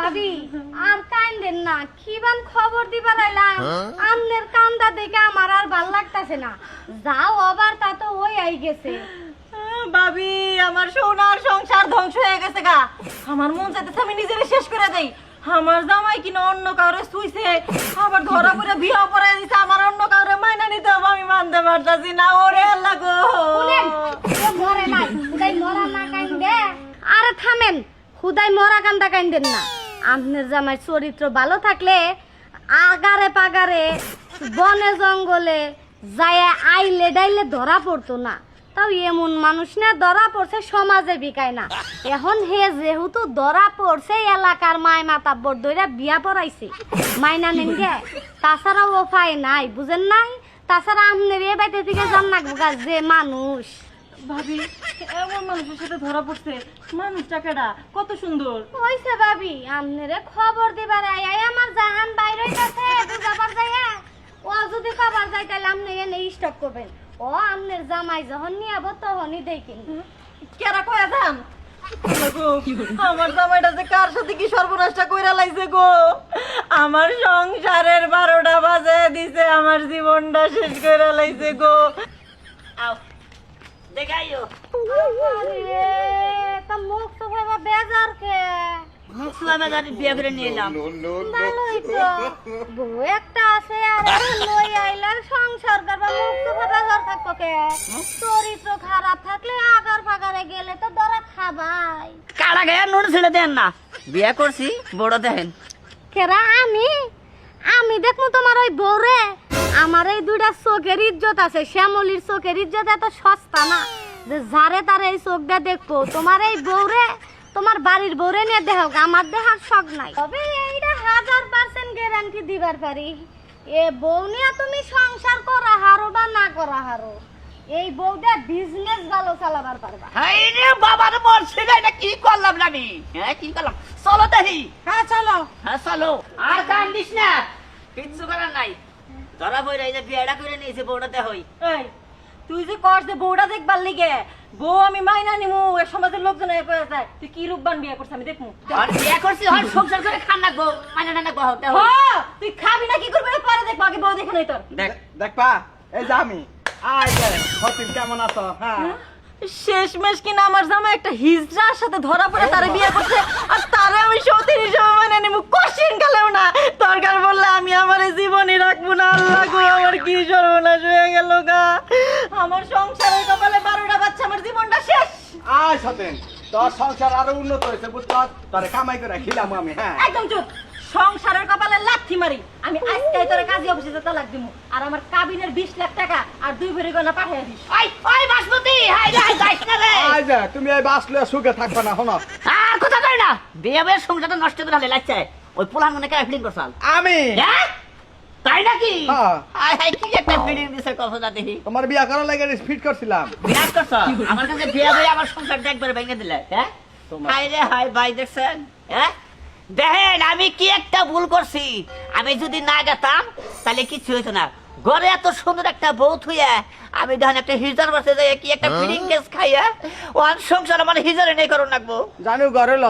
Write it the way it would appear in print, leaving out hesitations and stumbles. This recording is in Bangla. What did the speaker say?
ভাবি আর কান্দেন না, কিবান খবর দিবার আইলাম আমনের কান্দা দেখে আমার আর ভাল লাগতাছে না। যাও আবার তা তো ওই আই গেছে। ভাবি আমার সোনার সংসার ধ্বংস হয়ে গেছে গা। আমার মন চাইতেছে আমি নিজেরে শেষ করে দেই। আমার জামাই কিনা অন্য কাউরে শুইছে, আবার ধরা পড়ে বিয়া পড়াই দিছে। আমার অন্য কাউরে মাইনা নিতে হবে, আমি মানতে পারতাছি না। ওরে আল্লাহ গো, শুনেন ও মরে নাই, খুদাই মরা না কান্দে। আরে থামেন, খুদাই মরা কান্দা কান্দেন না। আমনের জামাই চরিত্র ভালো থাকলে আগারে পাগারে বনে জঙ্গলে যায় আইলে ডাইলে ধরা পড়তো না। তাও এমন মানুষ না ধরা পড়ছে সমাজে বিকায় না। এখন হে যেহেতু ধরা পড়ছে এলাকার মায় মাতাব্বর দইরা বিয়া পড়াইছে, মাইনা নেন গে। তাছাড়া উপায় নাই, বুঝেন নাই? তাছাড়া আমনের এ বাইতে থেকে জান না যে মানুষ। ভাবি এমন মানুষের সাথে ধরা পড়ছে, মানুষটা কেডা, কত সুন্দর। হইছে ভাবি, আমনেরে খবর দিবার আই আমার জাহান বাইরে গেছে দুজাবার যাইয়া। ও যদি খবর যাই তাহলে আপনি এনে স্টপ করবেন। ও আমনের জামাই যখন নিয়ে আবো তখনই দেখিন। কেরা কয়া যান? আমার জামাইটা যে কার সাথে কি সর্বনাশটা কইরা লাইছে গো। আমার সংসারের 12টা বাজে দিছে, আমার জীবনটা শেষ কইরা লাইছে গো। আও দেখাইও আরে তা মুখ তো বাবা বেজার কে? মুসলামে জানি বিয়ে করে নিয়ে এলাম। ভালোই তো, বউ একটা আছে আর লই আইলার সংসার করবা, মুখ তো বেজার থাকবো কে? চরিত্র খারাপ থাকলে আগার পাগারে গেলে তো ধরা খাবাই। কারা গায়ে নোট ছেড়ে দেন না, বিয়ে করছি বড় দেখেন। কেরা আমি আমি দেখবো তোমার ওই বউরে? আমার এই দুইটা চোখের ইজ্জত আছে, শ্যামলির চোখের ইজ্জত এত সস্তা না যে যারে তারে এই চোখ দিয়ে দেখবো। তোমার এই বউরে তোমার বাড়ির বউরে নিয়ে দেখো, আমার দেখার শখ নাই। তবে এইটা 1000% গ্যারান্টি দিবার পারি, এ বউ নিয়ে তুমি সংসার করা হারো বা না করা হারো, এই বউটা বিজনেস ভালো চালাবার পারবা। হাই রে বাবার মরছে না, এটা কি করলাম না আমি? হ্যাঁ কি করলাম? চলো দেখি। হ্যাঁ চলো। হ্যাঁ চলো, আর কান্দিস না, কিচ্ছু করার নাই। ধরা বইরা এই যে বিয়েটা করে নিয়েছে বউটা দেখই। এই তুই যে কস যে বউটা দেখবার লিগে, বউ আমি মাইনা নিমু, এ সমাজের লোকজন কয়ে যায় তুই কি রূপবান বিয়ে করছিস আমি দেখমু। আর বিয়ে করছি, আর সংসার করে খান না গো, মানে না না গো দেখো। হ্যাঁ তুই খাবি না কি করবি পরে দেখবো, আগে বউ দেখে নাই তোর। দেখ দেখবা এই যে আমি আয় যে হতিন কেমন আছো? হ্যাঁ শেষমেশ কিনা আমার জামাই একটা হিজড়ার সাথে ধরা পড়ে তারে বিয়ে করছে, আর তারে আমি সতীর হিসেবে মানে নিমু, কোশ্চিন কালেও না। দরকার বললে আমি আমার জীবনই রাখবো না। আল্লাহ গো, আমার কি সর্বনাশ হয়ে গেল গা। আমার সংসারের কপালে 12টা বাচ্চা, আমার জীবনটা শেষ। আয় সতেন, তোর সংসার আরো উন্নত হয়েছে বুঝছো, তোরে কামাই করে খিলাম আমি। হ্যাঁ একদম চুপ, সংসারের কপালে লাথি মারি আমি আজকে তোরে কাজী অফিসে তালাক দিমু, আর আমার কাবিনের 20 লাখ টাকা আর 2 ভরি গয়না পাঠিয়ে দিস। ওই ওই বাসমতি, হাই রে হাই যাইস না রে। আয় যে তুমি এই বাসলে সুখে থাকবে না। শোনো আর কথা কই না, বিয়ে বিয়ে সংসারটা নষ্ট করে হলে লাগছে। ওই পোলান মনে করে ফিলিং করছাল আমি হ্যাঁ তাই নাকি? হ্যাঁ। হাই হাই কি একটা ফিলিং দিছে কথা না দেখি। তোমার বিয়া করার লাগে ফিট করছিলাম। বিরাট করছ আমার কাছে বিয়ে বিয়ে আমার সংসারটা একবার ভেঙে দিলে। হ্যাঁ হাই রে হাই ভাই দেখছেন? হ্যাঁ দেখেন আমি কি একটা ভুল করছি, আমি যদি না গেতাম তাহলে কিছু হইতো না। ঘরে এত সুন্দর একটা বউ থুইয়া আমি দেখেন একটা হিজার বসে যাই কি একটা ফিলিং কেস খাইয়া ও সংসার আমার হিজারে নেই করুন রাখবো। জানো ঘরে ল